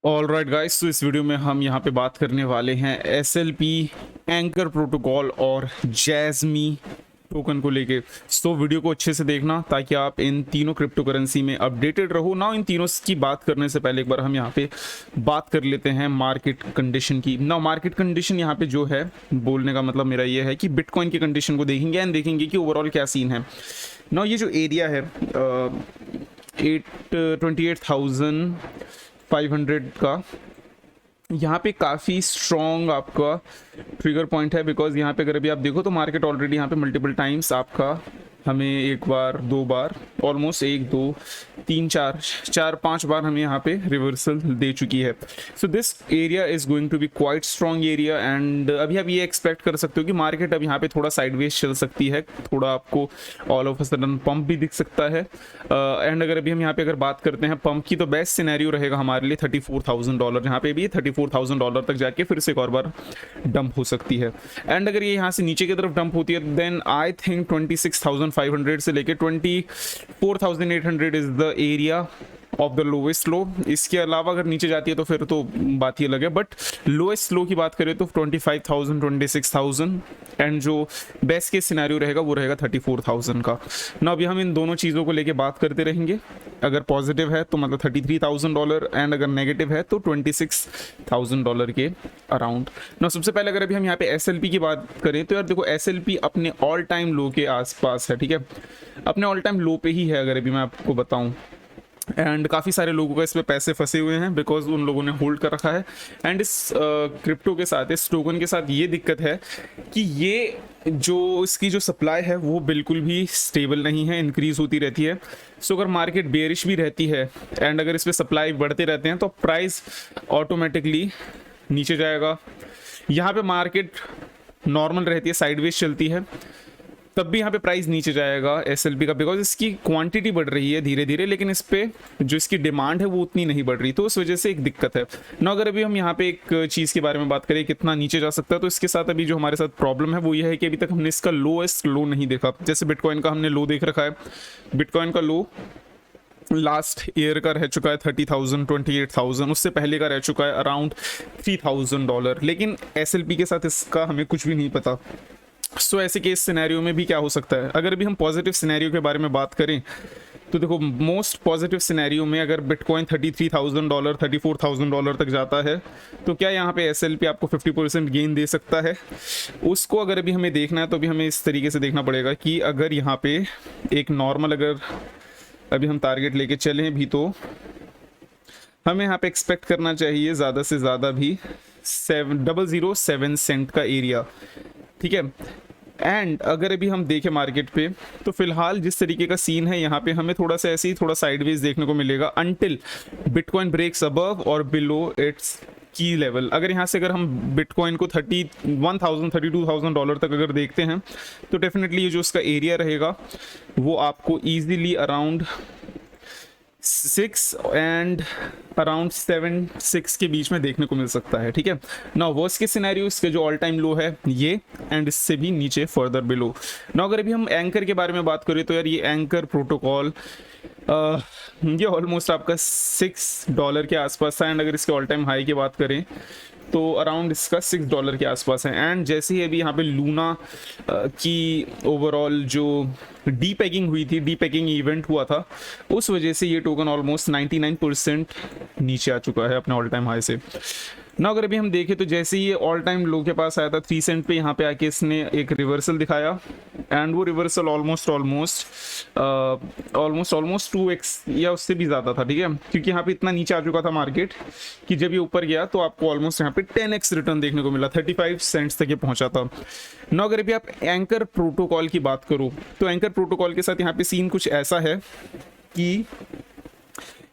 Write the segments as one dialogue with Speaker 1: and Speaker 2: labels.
Speaker 1: All right guys, तो इस video में हम यहाँ पे बात करने वाले हैं SLP एंकर प्रोटोकॉल और जैज़मी टोकन को लेके। तो वीडियो को अच्छे से देखना ताकि आप इन तीनों क्रिप्टो करेंसी में अपडेटेड रहो ना। इन तीनों की बात करने से पहले एक बार हम यहाँ पे बात कर लेते हैं मार्केट कंडीशन की ना। मार्केट कंडीशन यहाँ पे जो है, बोलने का मतलब मेरा ये है कि बिटकॉइन की कंडीशन को देखेंगे एंड देखेंगे कि ओवरऑल क्या सीन है ना। ये जो एरिया है 28,500 का, यहाँ पे काफ़ी स्ट्रॉन्ग आपका ट्रिगर पॉइंट है। बिकॉज यहाँ पे अगर अभी आप देखो तो मार्केट ऑलरेडी यहाँ पे मल्टीपल टाइम्स आपका हमें एक बार दो बार ऑलमोस्ट एक दो तीन चार चार पांच बार हमें यहाँ पे रिवर्सल दे चुकी है। So this area is going to be quite strong area and अभी आप ये एक्सपेक्ट कर सकते हो कि मार्केट अब यहाँ पे थोड़ा साइडवेज चल सकती है, थोड़ा आपको all of a sudden pump भी दिख सकता है। एंड अगर अभी हम यहाँ पे अगर बात करते हैं पंप की, तो बेस्ट सिनेरियो रहेगा हमारे लिए $34,000, यहाँ पे भी $34,000 तक जाके फिर से एक और बार डंप हो सकती है। एंड अगर ये यहाँ से नीचे की तरफ डंप होती है देन आई थिंक 26,500 से लेके 24,800 is the area of the lowest low. इसके अलावा अगर नीचे जाती है तो फिर तो बात ही अलग है, बट लोएस्ट लो की बात करें तो 25,000 26,000 एंड जो बेस्ट केस सिनेरियो रहेगा वो रहेगा 34,000 का ना। अभी हम इन दोनों चीज़ों को लेके बात करते रहेंगे। अगर पॉजिटिव है तो मतलब $33,000 एंड अगर नेगेटिव है तो $26,000 के अराउंड ना। सबसे पहले अगर अभी हम यहाँ पे SLP की बात करें तो यार देखो SLP अपने ऑल टाइम लो के आसपास है, ठीक है, अपने ऑल टाइम लो पे ही है अगर अभी मैं आपको बताऊँ। एंड काफ़ी सारे लोगों का इस पे पैसे फंसे हुए हैं बिकॉज उन लोगों ने होल्ड कर रखा है। एंड इस क्रिप्टो के साथ, इस टोकन के साथ ये दिक्कत है कि ये जो इसकी जो सप्लाई है वो बिल्कुल भी स्टेबल नहीं है, इंक्रीज होती रहती है। सो अगर मार्केट बेरिश भी रहती है एंड अगर इस पर सप्लाई बढ़ते रहते हैं तो प्राइस ऑटोमेटिकली नीचे जाएगा। यहाँ पे मार्केट नॉर्मल रहती है, साइडवेज चलती है, तब भी यहाँ पे प्राइस नीचे जाएगा SLP का, बिकॉज इसकी क्वांटिटी बढ़ रही है धीरे धीरे, लेकिन इस पे जो इसकी डिमांड है वो उतनी नहीं बढ़ रही, तो उस वजह से एक दिक्कत है ना। अगर अभी हम यहाँ पे एक चीज़ के बारे में बात करें कितना नीचे जा सकता है, तो इसके साथ अभी जो हमारे साथ प्रॉब्लम है वो ये है कि अभी तक हमने इसका लोएस्ट लो नहीं देखा। जैसे बिटकॉइन का हमने लो देख रखा है, बिटकॉइन का लो लास्ट ईयर का रह चुका है 30,000 28,000, उससे पहले का रह चुका है अराउंड $3,000, लेकिन SLP के साथ इसका हमें कुछ भी नहीं पता। सो ऐसे केस सिनेरियो में भी क्या हो सकता है। अगर भी हम पॉजिटिव सिनेरियो के बारे में बात करें तो देखो मोस्ट पॉजिटिव सिनेरियो में अगर बिटकॉइन $33,000 $34,000 तक जाता है तो क्या यहाँ पे SLP आपको 50% गेन दे सकता है। उसको अगर अभी हमें देखना है तो अभी हमें इस तरीके से देखना पड़ेगा कि अगर यहाँ पे एक नॉर्मल अगर अभी हम टारगेट लेके चलें भी तो हमें यहाँ पे एक्सपेक्ट करना चाहिए ज़्यादा से ज़्यादा भी 0.007 सेंट का एरिया, ठीक है। एंड अगर अभी हम देखें मार्केट पे तो फिलहाल जिस तरीके का सीन है यहाँ पे हमें थोड़ा सा ऐसे ही थोड़ा साइडवेज देखने को मिलेगा अनटिल बिटकॉइन ब्रेक्स अबव और बिलो इट्स की लेवल। अगर यहाँ से अगर हम बिटकॉइन को $31,000 $32,000 तक अगर देखते हैं तो डेफिनेटली ये जो उसका एरिया रहेगा वो आपको ईजिली अराउंड 6 एंड अराउंड 7-6 के बीच में देखने को मिल सकता है, ठीक है ना। वर्स्ट के सिनेरियो इसके जो ऑल टाइम लो है ये एंड इससे भी नीचे फर्दर बिलो ना। अगर अभी हम एंकर के बारे में बात करें तो यार ये एंकर प्रोटोकॉल ये ऑलमोस्ट आपका $6 के आसपास था एंड अगर इसके ऑल टाइम हाई की बात करें तो अराउंड इसका $6 के आसपास है। एंड जैसे ही अभी यहाँ पे लूना की ओवरऑल जो डीपैगिंग हुई थी, डीपैगिंग इवेंट हुआ था, उस वजह से ये टोकन ऑलमोस्ट 99% नीचे आ चुका है अपने ऑल टाइम हाई से ना। अगर अभी हम देखें तो जैसे ही ये ऑल टाइम लो के पास आया था 3 सेंट पे, यहाँ पे आके इसने एक रिवर्सल दिखाया एंड वो रिवर्सल ऑलमोस्ट 2x या उससे भी ज़्यादा था, ठीक है, क्योंकि यहाँ पे इतना नीचे आ चुका था मार्केट कि जब ये ऊपर गया तो आपको ऑलमोस्ट यहाँ पे 10x रिटर्न देखने को मिला, 35 सेंट्स तक ये पहुँचा था ना। अगर अभी आप एंकर प्रोटोकॉल की बात करो तो एंकर प्रोटोकॉल के साथ यहाँ पे सीन कुछ ऐसा है कि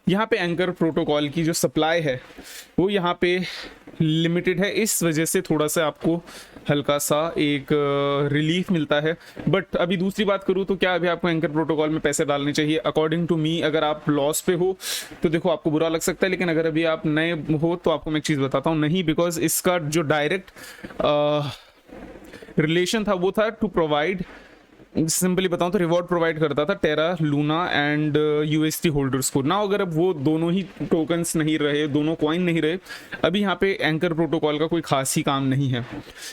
Speaker 1: यहाँ पे एंकर प्रोटोकॉल की जो सप्लाई है वो यहाँ पे लिमिटेड है, इस वजह से थोड़ा सा आपको हल्का सा एक रिलीफ मिलता है। बट अभी दूसरी बात करूँ तो क्या अभी आपको एंकर प्रोटोकॉल में पैसे डालने चाहिए? अकॉर्डिंग टू मी अगर आप लॉस पे हो तो देखो आपको बुरा लग सकता है, लेकिन अगर अभी आप नए हो तो आपको मैं एक चीज़ बताता हूँ, नहीं, बिकॉज इसका जो डायरेक्ट रिलेशन था वो था टू प्रोवाइड सिंपली बताऊं तो रिवॉर्ड प्रोवाइड करता था Terra Luna and UST holders को। ना अगर अब वो दोनों ही टोकन्स नहीं रहे, दोनों कॉइन नहीं रहे, अभी यहाँ पे एंकर प्रोटोकॉल का कोई खास ही काम नहीं है।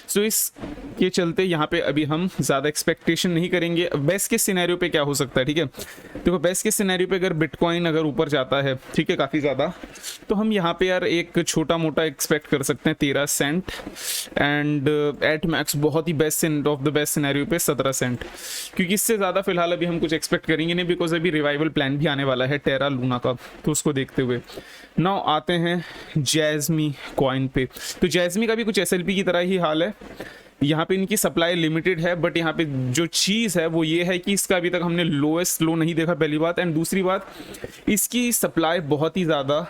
Speaker 1: सो इसके चलते यहाँ पे अभी हम ज़्यादा एक्सपेक्टेशन नहीं करेंगे। बेस्ट के सिनेरियो पे क्या हो सकता है, ठीक है, देखो बेस्ट के सिनेरियो पे अगर बिटकॉइन अगर ऊपर जाता है, ठीक है, काफ़ी ज़्यादा, तो हम यहाँ पे यार एक छोटा मोटा एक्सपेक्ट कर सकते हैं 13 सेंट एंड एट मैक्स बहुत ही best of the best scenario पे 17 सेंट, क्योंकि इससे ज़्यादा फिलहाल अभी हम कुछ एक्सपेक्ट करेंगे नहीं, बिकॉज अभी रिवाइवल प्लान भी आने वाला है टेरा लूना का, तो उसको देखते हुए नाउ आते हैं जैज़मी कॉइन पे। तो जैज़मी का भी कुछ एसएलपी की तरह ही हाल है, यहाँ पे इनकी सप्लाई लिमिटेड है, बट यहाँ पे जो चीज़ है वो ये है कि इसका अभी तक हमने लोएस्ट लो नहीं देखा, पहली बात, एंड दूसरी बात इसकी सप्लाई बहुत ही ज़्यादा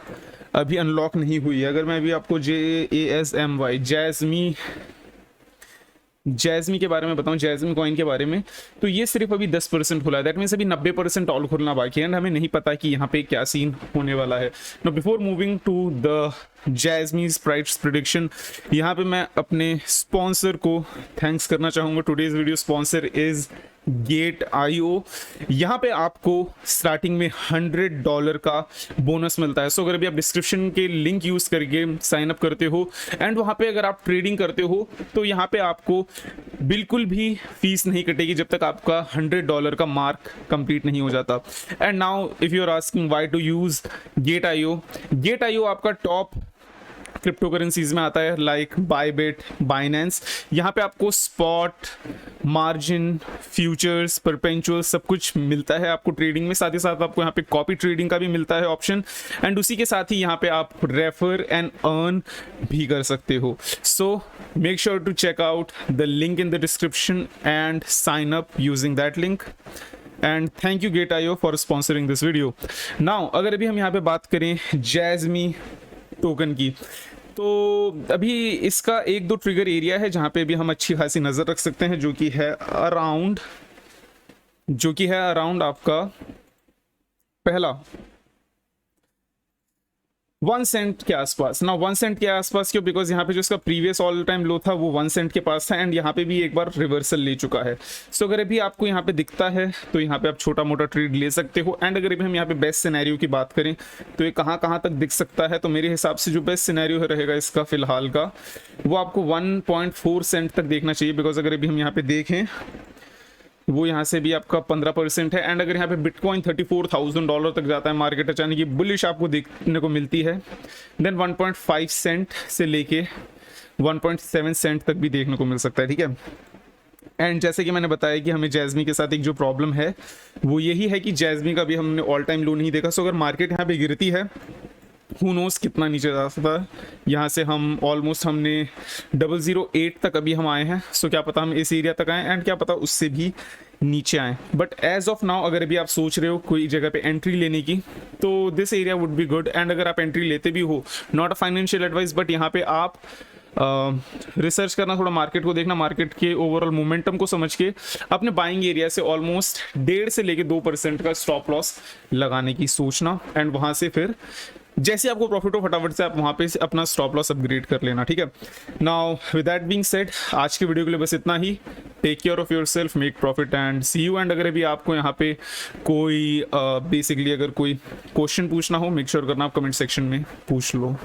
Speaker 1: अभी अनलॉक नहीं हुई है। अगर मैं अभी आपको JASMY जैज़मी के बारे में बताऊं, जैज़मी कॉइन के बारे में, तो ये सिर्फ अभी 10% खुला है, दैट मीन्स अभी 90% ऑल खुलना बाकी है, एंड हमें नहीं पता कि यहाँ पे क्या सीन होने वाला है। No before moving to the Jasmy's price prediction, यहाँ पे मैं अपने स्पॉन्सर को थैंक्स करना चाहूँगा। Today's video sponsor is Gate.io। यहाँ पे आपको स्टार्टिंग में $100 का बोनस मिलता है। सो अगर अभी आप डिस्क्रिप्शन के लिंक यूज़ करके साइन अप करते हो एंड वहाँ पे अगर आप ट्रेडिंग करते हो, तो यहाँ पे आपको बिल्कुल भी फीस नहीं कटेगी जब तक आपका $100 का मार्क कंप्लीट नहीं हो जाता। And now if you are asking why to use Gate.io आपका टॉप क्रिप्टो करेंसीज में आता है, लाइक बायबिट, बाइनेंस। यहाँ पे आपको स्पॉट, मार्जिन, फ्यूचर्स, परपेंचुअल सब कुछ मिलता है आपको ट्रेडिंग में, साथ ही साथ आपको यहाँ पे कॉपी ट्रेडिंग का भी मिलता है ऑप्शन, एंड उसी के साथ ही यहाँ पे आप रेफर एंड अर्न भी कर सकते हो। So make sure to check out the link in the description and sign up using that link, and thank you Gate.io for sponsoring this video. Now अगर अभी हम यहाँ पे बात करें जैज़मी टोकन की, तो अभी इसका एक दो ट्रिगर एरिया है जहाँ पे भी हम अच्छी खासी नज़र रख सकते हैं, जो कि है अराउंड आपका पहला 1 सेंट के आसपास। ना 1 सेंट के आसपास क्यों, बिकॉज यहाँ पे जो इसका प्रीवियस ऑल टाइम लो था वो 1 सेंट के पास था, एंड यहाँ पे भी एक बार रिवर्सल ले चुका है। सो अगर अभी आपको यहाँ पे दिखता है तो यहाँ पे आप छोटा मोटा ट्रेड ले सकते हो। एंड अगर अभी हम यहाँ पे बेस्ट सिनेरियो की बात करें तो ये कहाँ कहाँ तक दिख सकता है, तो मेरे हिसाब से जो बेस्ट सिनेरियो रहेगा इसका फिलहाल का, वो आपको 1.4 सेंट तक देखना चाहिए, बिकॉज अगर अभी हम यहाँ पे देखें वो यहाँ से भी आपका 15% है। एंड अगर यहाँ पे बिटकॉइन $34,000 तक जाता है, मार्केट अचानक ये बुलिश आपको देखने को मिलती है, देन 1.5 सेंट से लेके 1.7 सेंट तक भी देखने को मिल सकता है, ठीक है। एंड जैसे कि मैंने बताया कि हमें जैज़मी के साथ एक जो प्रॉब्लम है वो यही है कि जैज़मी का भी हमने ऑल टाइम लो नहीं देखा। सो अगर मार्केट यहाँ पे गिरती है, हु नोस कितना नीचे जा सकता है। यहाँ से हम ऑलमोस्ट हमने 008 तक अभी हम आए हैं, सो क्या पता हम इस एरिया तक आए, एंड क्या पता उससे भी नीचे आए। बट एज ऑफ नाउ अगर अभी आप सोच रहे हो कोई जगह पे एंट्री लेने की, तो this area would be good. And अगर आप एंट्री लेते भी हो, not a financial advice, but यहाँ पे आप रिसर्च करना, थोड़ा मार्केट को देखना, मार्केट के ओवरऑल मोमेंटम को समझ के अपने बाइंग एरिया से ऑलमोस्ट 1.5 से लेके 2% का स्टॉप लॉस लगाने की सोचना, एंड वहाँ से फिर जैसे आपको प्रॉफिट हो फटाफट से आप वहाँ पे से अपना स्टॉप लॉस अपग्रेड कर लेना, ठीक है। Now with that being said, आज के वीडियो के लिए बस इतना ही। Take care of yourself, make profit and see you. एंड अगर अभी आपको यहाँ पे कोई बेसिकली अगर कोई क्वेश्चन पूछना हो, मेक श्योर करना आप कमेंट सेक्शन में पूछ लो।